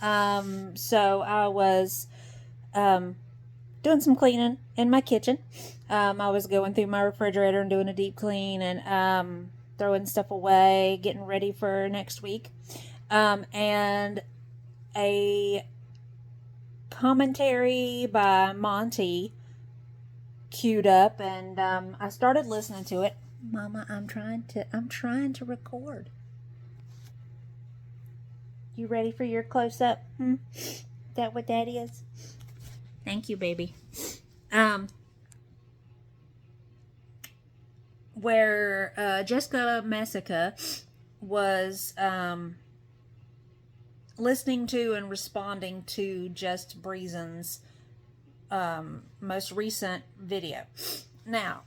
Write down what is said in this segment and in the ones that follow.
channel. So I was um, doing some cleaning in my kitchen. I was going through my refrigerator and doing a deep clean and throwing stuff away, getting ready for next week. And a commentary by Monty queued up, and I started listening to it. Mama, I'm trying to record. You ready for your close up? Is that what that is? Thank you, baby. Um, where Jessica Messica was listening to and responding to just Breezin's most recent video. Now,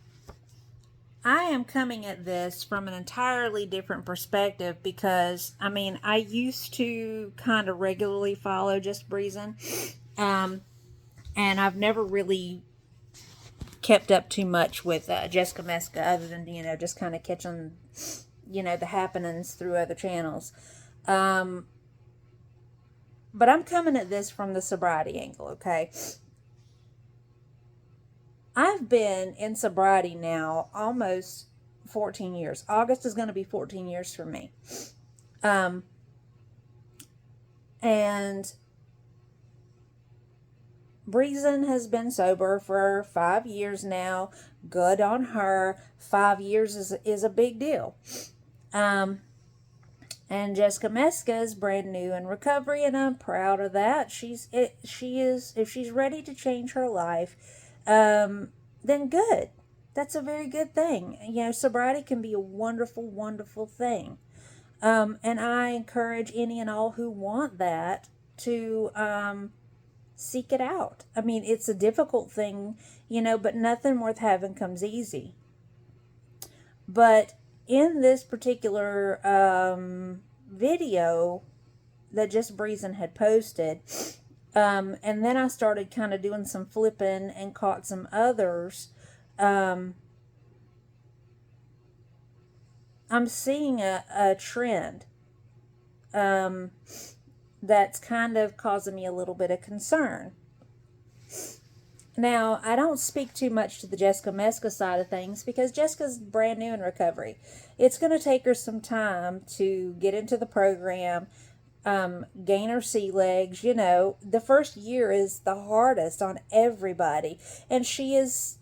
I am coming at this from an entirely different perspective because, I mean, I used to kind of regularly follow just Breezin, and I've never really kept up too much with Jessica Messica other than, just kind of catching, the happenings through other channels. But I'm coming at this from the sobriety angle, okay? I've been in sobriety now almost 14 years. August is going to be 14 years for me. And Breezin has been sober for 5 years now. Good on her. 5 years is a big deal. And Jessica Messica is brand new in recovery, and I'm proud of that. She is, if she's ready to change her life, then good. That's a very good thing. Sobriety can be a wonderful, wonderful thing. And I encourage any and all who want that to seek it out. I mean, it's a difficult thing, but nothing worth having comes easy. But in this particular video that just Breezin had posted, and then I started kind of doing some flipping and caught some others. I'm seeing a trend that's kind of causing me a little bit of concern. Now, I don't speak too much to the Jessica Messica side of things because Jessica's brand new in recovery. It's going to take her some time to get into the program, gain her sea legs. The first year is the hardest on everybody, and she is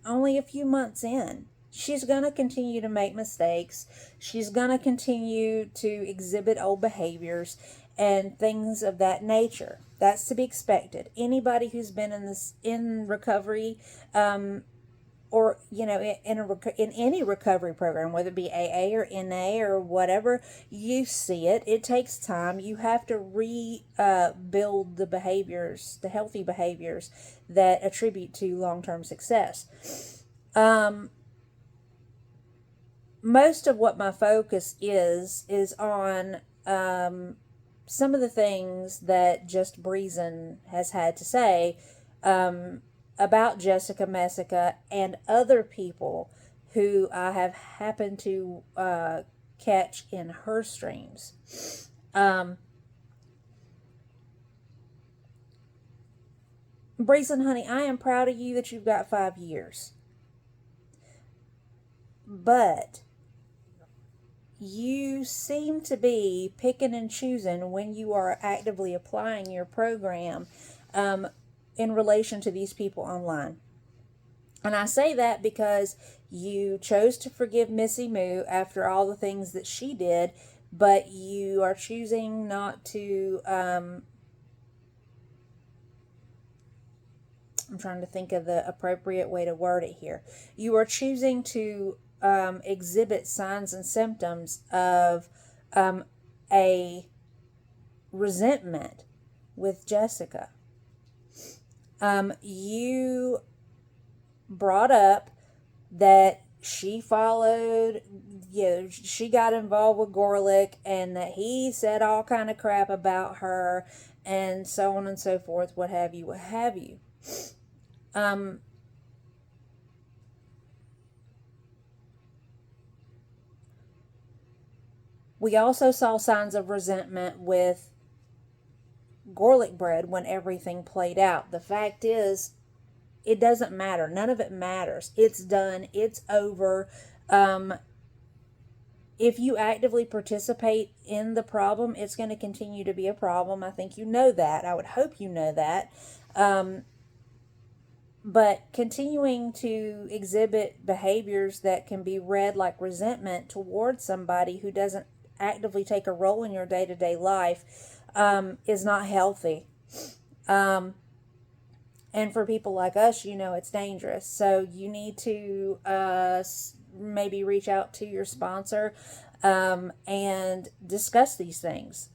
only a few months in. She's going to continue to make mistakes. She's going to continue to exhibit old behaviors and things of that nature. That's to be expected. Anybody who's been in recovery, or in any recovery program, whether it be AA or NA or whatever, you see it. It takes time. You have to rebuild the behaviors, the healthy behaviors that attribute to long-term success. Most of what my focus is on some of the things that just Breezin has had to say about Jessica Messica and other people who I have happened to catch in her streams. Breezin, honey, I am proud of you that you've got 5 years. But you seem to be picking and choosing when you are actively applying your program in relation to these people online. And I say that because you chose to forgive Missy Moo after all the things that she did, but you are choosing not to, I'm trying to think of the appropriate way to word it here. You are choosing to exhibit signs and symptoms of a resentment with Jessica. You brought up that she followed, she got involved with Gorlick and that he said all kind of crap about her and so on and so forth, what have you, what have you. We also saw signs of resentment with garlic bread when everything played out. The fact is, it doesn't matter. None of it matters. It's done. It's over. If you actively participate in the problem, it's going to continue to be a problem. I think you know that. I would hope you know that. But continuing to exhibit behaviors that can be read like resentment towards somebody who doesn't actively take a role in your day-to-day life is not healthy. And for people like us, it's dangerous. So you need to maybe reach out to your sponsor and discuss these things.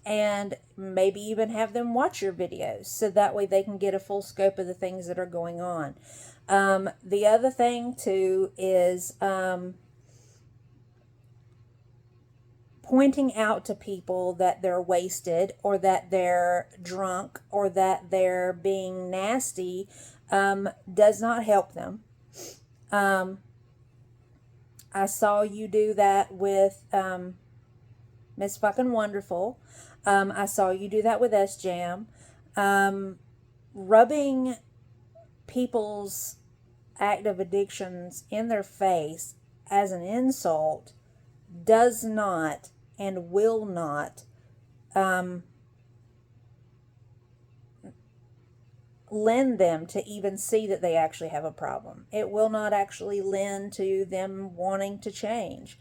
And maybe even have them watch your videos so that way they can get a full scope of the things that are going on. The other thing too is pointing out to people that they're wasted or that they're drunk or that they're being nasty does not help them. I saw you do that with Miss Fucking Wonderful. I saw you do that with S-Jam. Rubbing people's active addictions in their face as an insult does not and will not lend them to even see that they actually have a problem. It will not actually lend to them wanting to change.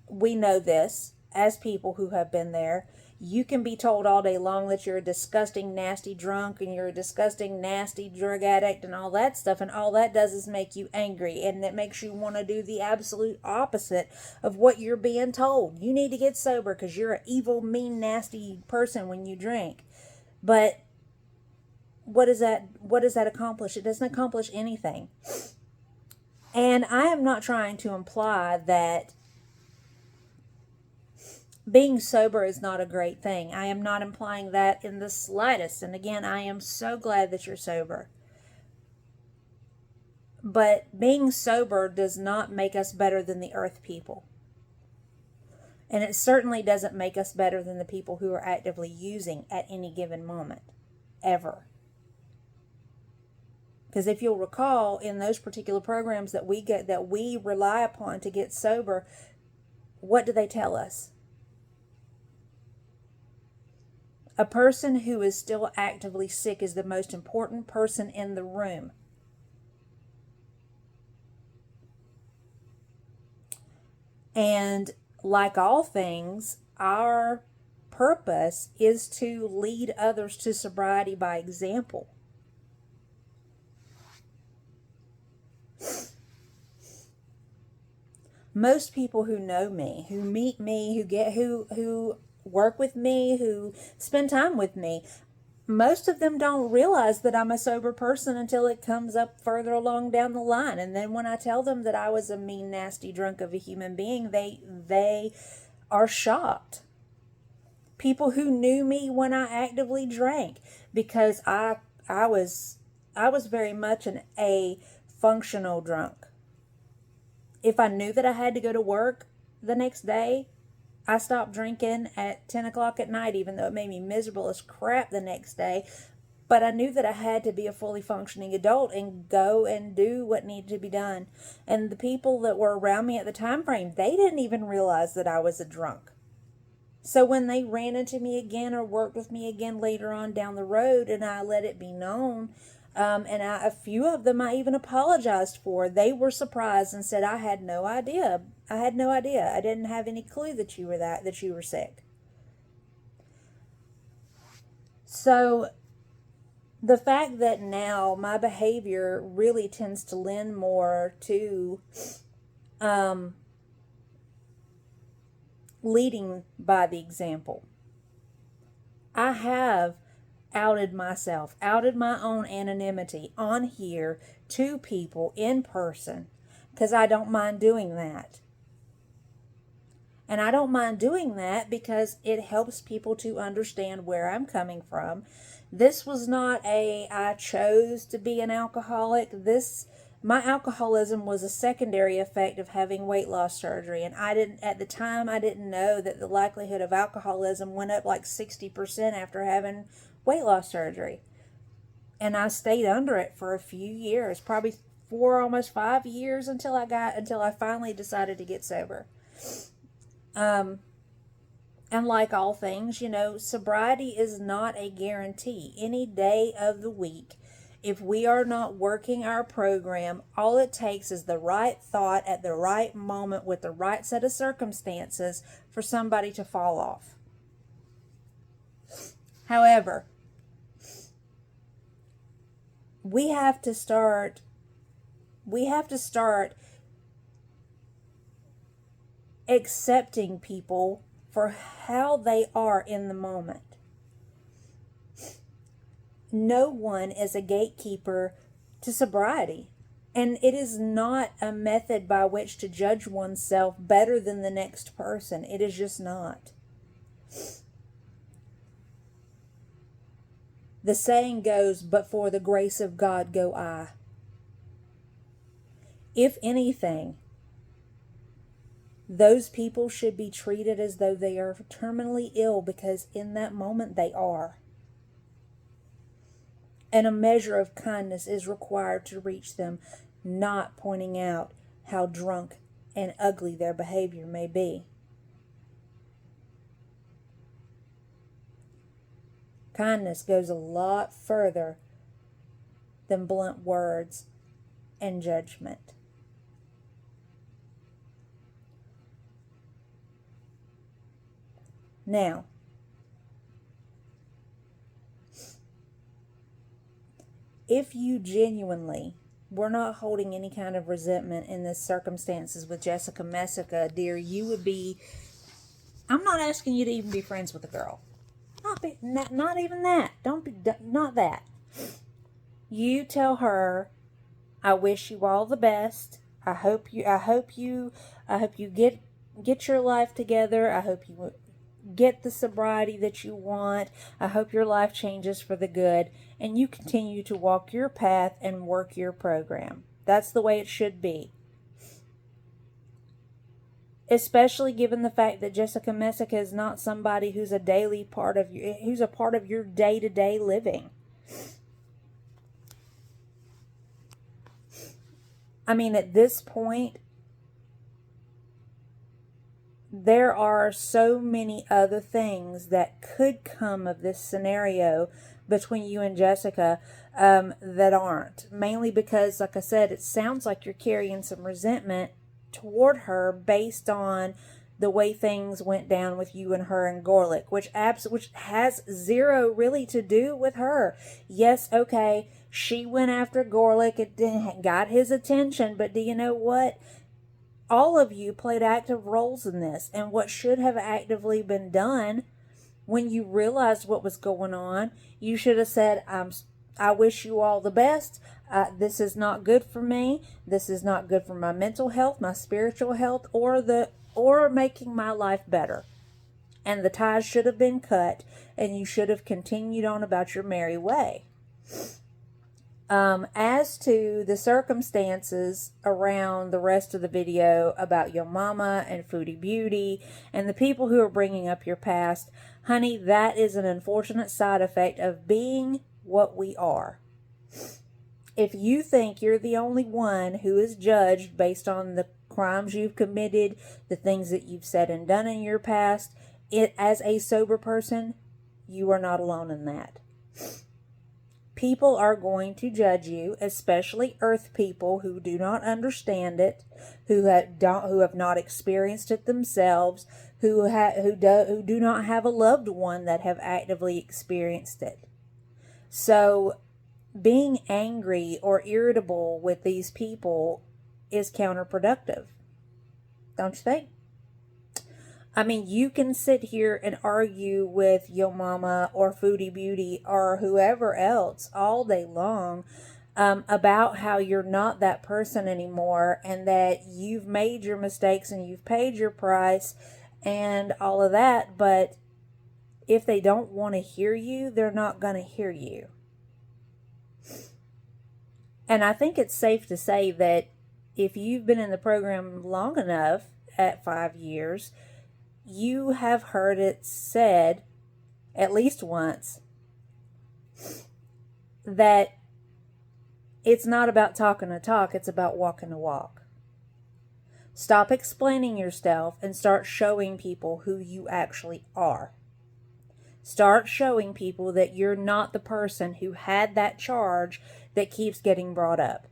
We know this as people who have been there. You can be told all day long that you're a disgusting, nasty drunk and you're a disgusting, nasty drug addict and all that stuff, and all that does is make you angry, and it makes you want to do the absolute opposite of what you're being told. You need to get sober because you're an evil, mean, nasty person when you drink. But what does that accomplish? It doesn't accomplish anything. And I am not trying to imply that being sober is not a great thing. I am not implying that in the slightest. And again, I am so glad that you're sober. But being sober does not make us better than the earth people. And it certainly doesn't make us better than the people who are actively using at any given moment. Ever. Because if you'll recall, in those particular programs that we rely upon to get sober, what do they tell us? A person who is still actively sick is the most important person in the room. And like all things, our purpose is to lead others to sobriety by example. Most people who know me, who meet me, who work with me, who spend time with me, most of them don't realize that I'm a sober person until it comes up further along down the line. And then when I tell them that I was a mean, nasty drunk of a human being, they are shocked. People who knew me when I actively drank, because I was very much a functional drunk. If I knew that I had to go to work the next day, I stopped drinking at 10 o'clock at night, even though it made me miserable as crap the next day. But I knew that I had to be a fully functioning adult and go and do what needed to be done. And the people that were around me at the time frame, they didn't even realize that I was a drunk. So when they ran into me again or worked with me again later on down the road and I let it be known, a few of them I even apologized for. They were surprised and said, I had no idea. I didn't have any clue that you were sick. So the fact that now my behavior really tends to lend more to leading by the example. I have outed myself, outed my own anonymity on here to people in person, because I don't mind doing that. And I don't mind doing that because it helps people to understand where I'm coming from. This was not I chose to be an alcoholic. This My alcoholism was a secondary effect of having weight loss surgery. And at the time, I didn't know that the likelihood of alcoholism went up like 60% after having weight loss surgery. And I stayed under it for a few years, probably 4, almost 5 years until I finally decided to get sober. And like all things, sobriety is not a guarantee. Any day of the week, if we are not working our program, all it takes is the right thought at the right moment with the right set of circumstances for somebody to fall off. However, we have to start accepting people for how they are in the moment. No one is a gatekeeper to sobriety. And it is not a method by which to judge oneself better than the next person. It is just not. The saying goes, "But for the grace of God go I." If anything, those people should be treated as though they are terminally ill, because in that moment they are. And a measure of kindness is required to reach them, not pointing out how drunk and ugly their behavior may be. Kindness goes a lot further than blunt words and judgment. Now, if you genuinely were not holding any kind of resentment in the circumstances with Jessica Messica, dear, you would be... I'm not asking you to even be friends with a girl. Not even that. Not that. You tell her, "I wish you all the best. I hope you get your life together. I hope you get the sobriety that you want. I hope your life changes for the good, and you continue to walk your path and work your program." That's the way it should be. Especially given the fact that Jessica Messica is not somebody who's a part of your day-to-day living. I mean, at this point, there are so many other things that could come of this scenario between you and Jessica that aren't. Mainly because, like I said, it sounds like you're carrying some resentment toward her based on the way things went down with you and her and Gorlick, which has zero really to do with her. Yes, okay, she went after Gorlick, it got his attention, but do you know what? All of you played active roles in this, and what should have actively been done when you realized what was going on, you should have said, I wish you all the best. This is not good for me. This is not good for my mental health, my spiritual health, or making my life better. And the ties should have been cut, and you should have continued on about your merry way. As to the circumstances around the rest of the video about your mama and Foodie Beauty and the people who are bringing up your past, honey, that is an unfortunate side effect of being what we are. If you think you're the only one who is judged based on the crimes you've committed, the things that you've said and done in your past, as a sober person, you are not alone in that. People are going to judge you, especially earth people who do not understand it, who have not experienced it themselves, who do not have a loved one that have actively experienced it. So being angry or irritable with these people is counterproductive. Don't you think? I mean, you can sit here and argue with Yo Mama or Foodie Beauty or whoever else all day long about how you're not that person anymore and that you've made your mistakes and you've paid your price and all of that. But if they don't want to hear you, they're not going to hear you. And I think it's safe to say that if you've been in the program long enough, at 5 years, you have heard it said at least once that it's not about talking the talk, it's about walking the walk. Stop explaining yourself and start showing people who you actually are. Start showing people that you're not the person who had that charge that keeps getting brought up.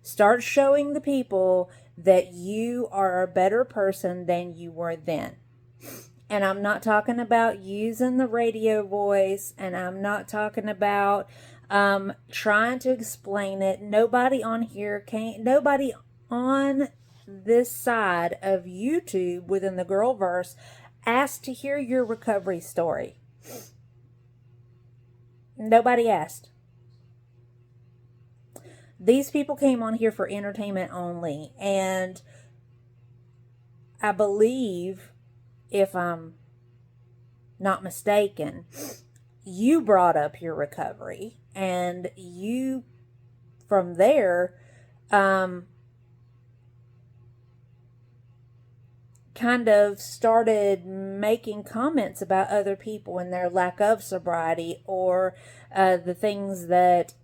Start showing the people that you are a better person than you were then. And I'm not talking about using the radio voice, and I'm not talking about trying to explain it. Nobody on this side of YouTube within the Girlverse asked to hear your recovery story. Nobody asked. These people came on here for entertainment only, and I believe, if I'm not mistaken, you brought up your recovery, and you, from there, kind of started making comments about other people and their lack of sobriety, or the things that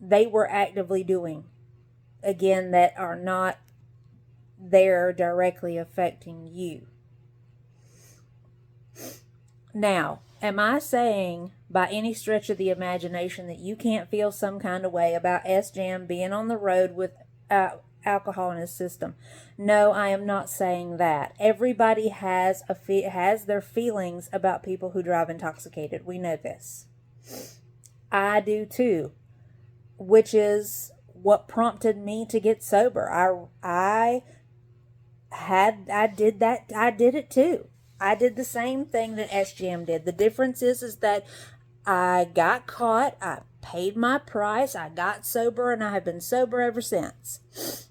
they were actively doing, again, that are not there directly affecting you. Now, am I saying by any stretch of the imagination that you can't feel some kind of way about S-Jam being on the road with alcohol in his system? No, I am not saying that. Everybody has their feelings about people who drive intoxicated. We know this. I do too, which is what prompted me to get sober. I did it too. I did the same thing that S-Jam did. The difference is that I got caught, I paid my price, I got sober, and I have been sober ever since.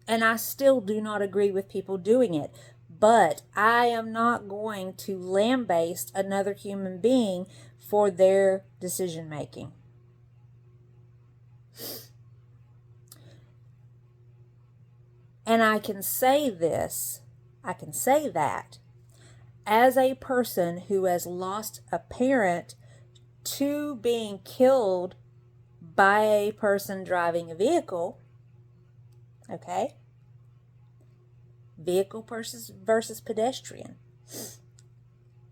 And I still do not agree with people doing it. But I am not going to lambaste another human being for their decision making. And I can say that as a person who has lost a parent to being killed by a person driving a vehicle, okay? Vehicle versus pedestrian.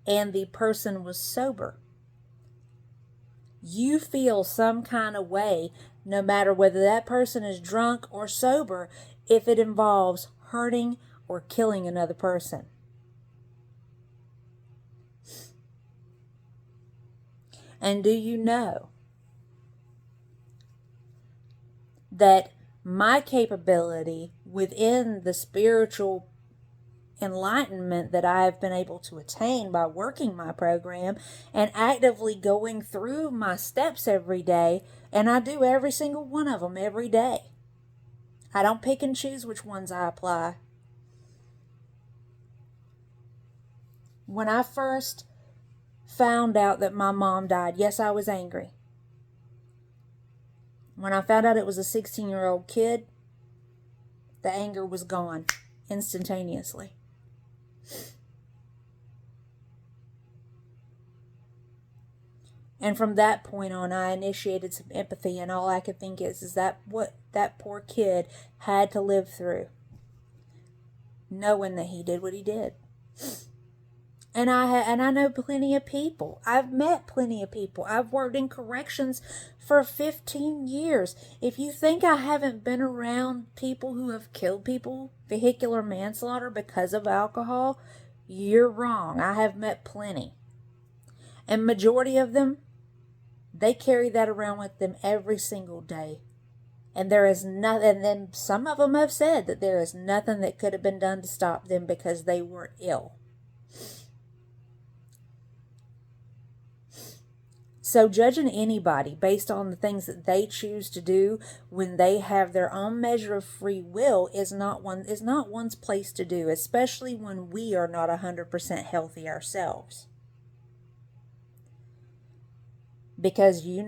And the person was sober. You feel some kind of way, no matter whether that person is drunk or sober, if it involves hurting or killing another person. And do you know that my capability within the spiritual enlightenment that I have been able to attain by working my program and actively going through my steps every day, and I do every single one of them every day. I don't pick and choose which ones I apply. When I first found out that my mom died, yes, I was angry. When I found out it was a 16-year-old kid, the anger was gone instantaneously. And from that point on, I initiated some empathy, and all I could think is that what that poor kid had to live through, knowing that he did what he did. And I know plenty of people. I've met plenty of people. I've worked in corrections for 15 years. If you think I haven't been around people who have killed people, vehicular manslaughter, because of alcohol, you're wrong. I have met plenty. And majority of them, they carry that around with them every single day. And there is nothing, and then some of them have said that there is nothing that could have been done to stop them because they were ill. So judging anybody based on the things that they choose to do when they have their own measure of free will is not one's place to do, especially when we are not 100% healthy ourselves. Because you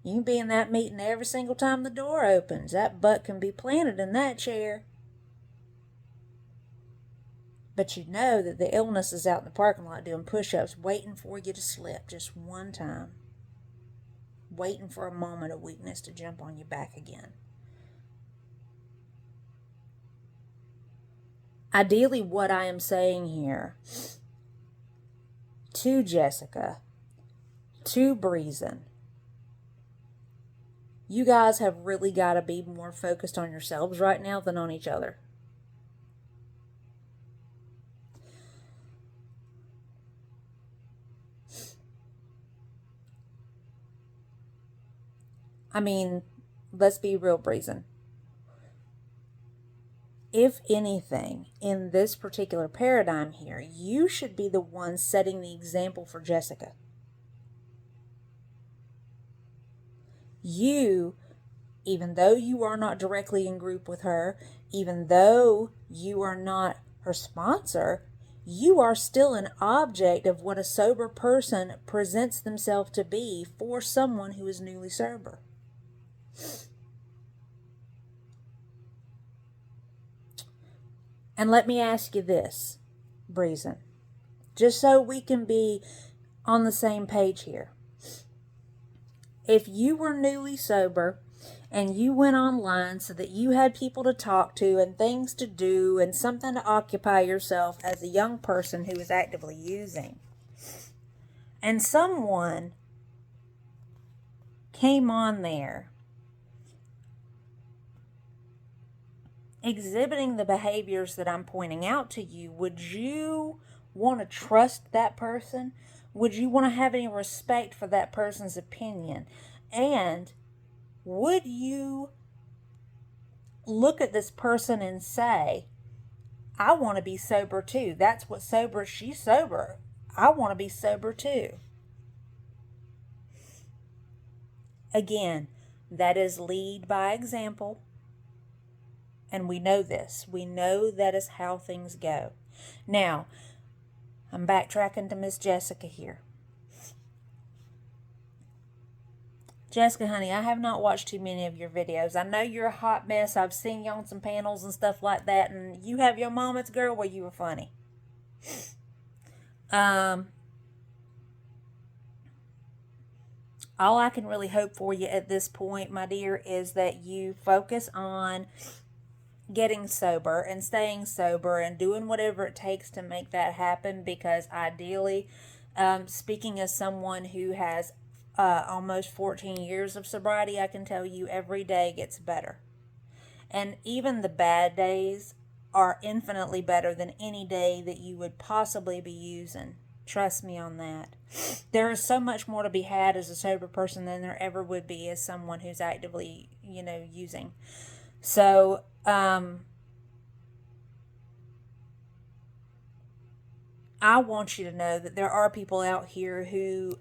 can be in that meeting every single time the door opens. That butt can be planted in that chair. But you know that the illness is out in the parking lot doing push-ups, waiting for you to slip just one time. Waiting for a moment of weakness to jump on you back again. Ideally, what I am saying here to Jessica, to Breezin, you guys have really got to be more focused on yourselves right now than on each other. I mean, let's be real, Breezin. If anything, in this particular paradigm here, you should be the one setting the example for Jessica. You, even though you are not directly in group with her, even though you are not her sponsor, you are still an object of what a sober person presents themselves to be for someone who is newly sober. And let me ask you this, Breezin, just so we can be on the same page here. If you were newly sober and you went online so that you had people to talk to and things to do and something to occupy yourself as a young person who is actively using, and someone came on there exhibiting the behaviors that I'm pointing out to you, would you want to trust that person? Would you want to have any respect for that person's opinion? And would you look at this person and say, I want to be sober too. That's what sober, she's sober. I want to be sober too. Again, that is lead by example. And we know this. We know that is how things go. Now, I'm backtracking to Miss Jessica here. Jessica, honey, I have not watched too many of your videos. I know you're a hot mess. I've seen you on some panels and stuff like that. And you have your moments, girl, where you were funny. All I can really hope for you at this point, my dear, is that you focus on getting sober and staying sober and doing whatever it takes to make that happen, because ideally, speaking as someone who has almost 14 years of sobriety, I can tell you every day gets better. And even the bad days are infinitely better than any day that you would possibly be using. Trust me on that. There is so much more to be had as a sober person than there ever would be as someone who's actively, using. So, I want you to know that there are people out here who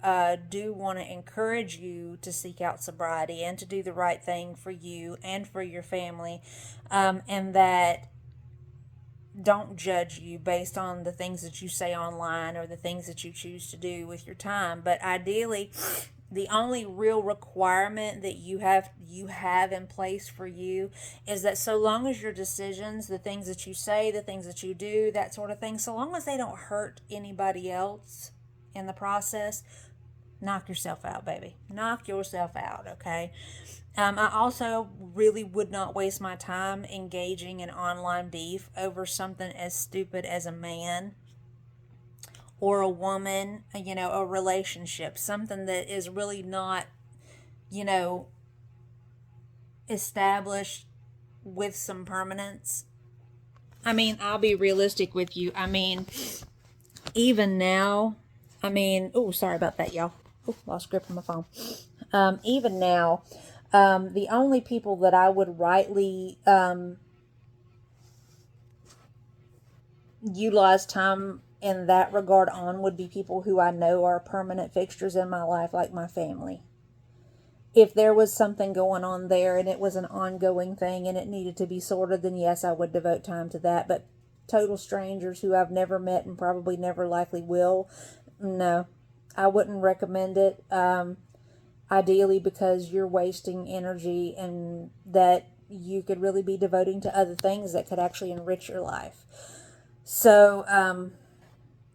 do want to encourage you to seek out sobriety and to do the right thing for you and for your family, and that don't judge you based on the things that you say online or the things that you choose to do with your time. But ideally, the only real requirement that you have in place for you is that so long as your decisions, the things that you say, the things that you do, that sort of thing, so long as they don't hurt anybody else in the process, knock yourself out, baby. Knock yourself out, okay? I also really would not waste my time engaging in online beef over something as stupid as a man or a woman, a relationship, something that is really not, established with some permanence. I mean, I'll be realistic with you. I mean, even now, oh, sorry about that, y'all. Oh, lost grip on my phone. Even now, the only people that I would rightly utilize time in that regard on would be people who I know are permanent fixtures in my life, like my family. If there was something going on there and it was an ongoing thing and it needed to be sorted, then yes, I would devote time to that. But total strangers who I've never met and probably never likely will, no. I wouldn't recommend it. Ideally, because you're wasting energy and that you could really be devoting to other things that could actually enrich your life. So,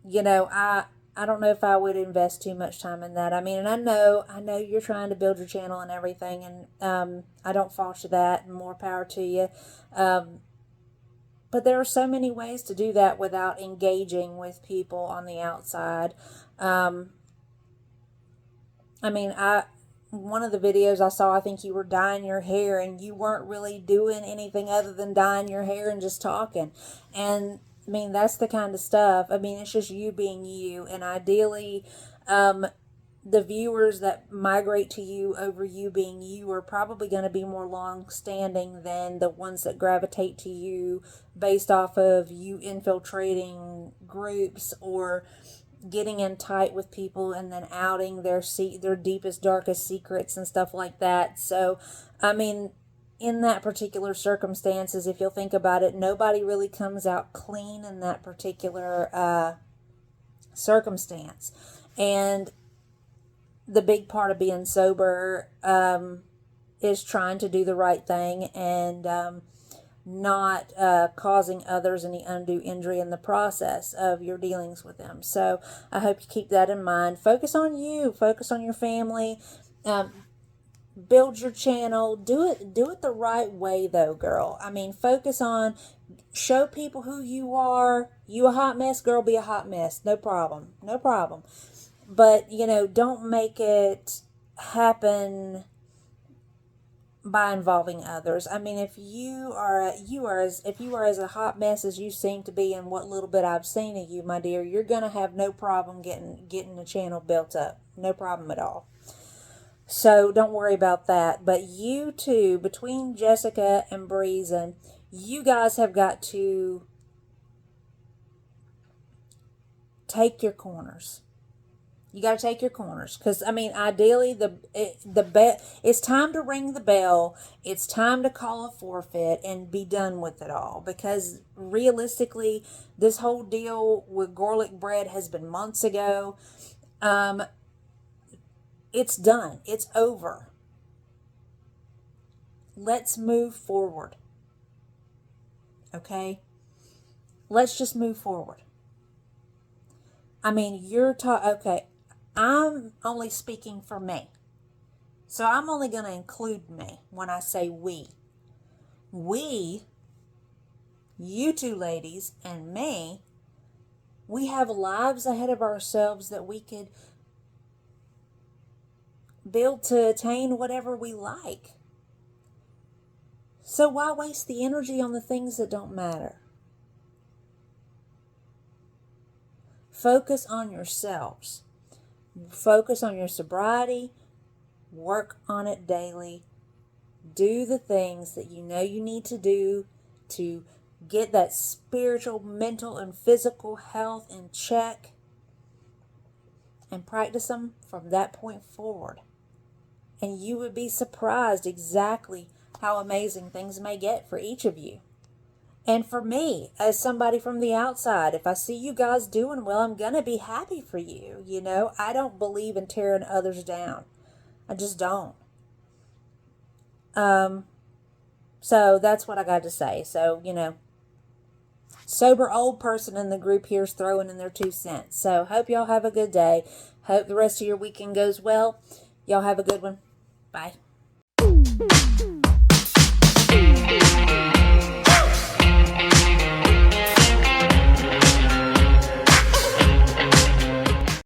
you know, I don't know if I would invest too much time in that. I mean, and I know you're trying to build your channel and everything, and I don't fault you that, and more power to you. But there are so many ways to do that without engaging with people on the outside. I mean, one of the videos I saw, I think you were dyeing your hair, and you weren't really doing anything other than dyeing your hair and just talking. And I mean, that's the kind of stuff. I mean, it's just you being you, and ideally, the viewers that migrate to you over you being you are probably going to be more long standing than the ones that gravitate to you based off of you infiltrating groups or getting in tight with people and then outing their deepest, darkest secrets and stuff like that. So, I mean, in that particular circumstances, if you'll think about it, nobody really comes out clean in that particular circumstance. And the big part of being sober is trying to do the right thing and not causing others any undue injury in the process of your dealings with them. So I hope you keep that in mind. Focus on you. Focus on your family. Build your channel. Do it the right way, though, girl. I mean, focus on, show people who you are. You a hot mess, girl, be a hot mess. No problem. No problem. But, you know, don't make it happen by involving others. I mean, if you are as a hot mess as you seem to be in what little bit I've seen of you, my dear, you're gonna have no problem getting the channel built up. No problem at all. So don't worry about that. But you two, between Jessica and Breezin, you guys have got to take your corners. You got to take your corners, because I mean, ideally, it's time to ring the bell. It's time to call a forfeit and be done with it all. Because realistically, this whole deal with garlic bread has been months ago. It's done. It's over. Let's move forward. Okay? Let's just move forward. I mean, okay. I'm only speaking for me. So I'm only going to include me when I say we. We, you two ladies, and me, we have lives ahead of ourselves that we could build to attain whatever we like. So why waste the energy on the things that don't matter? Focus on yourselves. Focus on your sobriety. Work on it daily. Do the things that you know you need to do to get that spiritual, mental, and physical health in check. And practice them from that point forward. And you would be surprised exactly how amazing things may get for each of you. And for me, as somebody from the outside, if I see you guys doing well, I'm going to be happy for you. You know, I don't believe in tearing others down. I just don't. So that's what I got to say. So, you know, sober old person in the group here is throwing in their 2 cents. So hope y'all have a good day. Hope the rest of your weekend goes well. Y'all have a good one. Bye.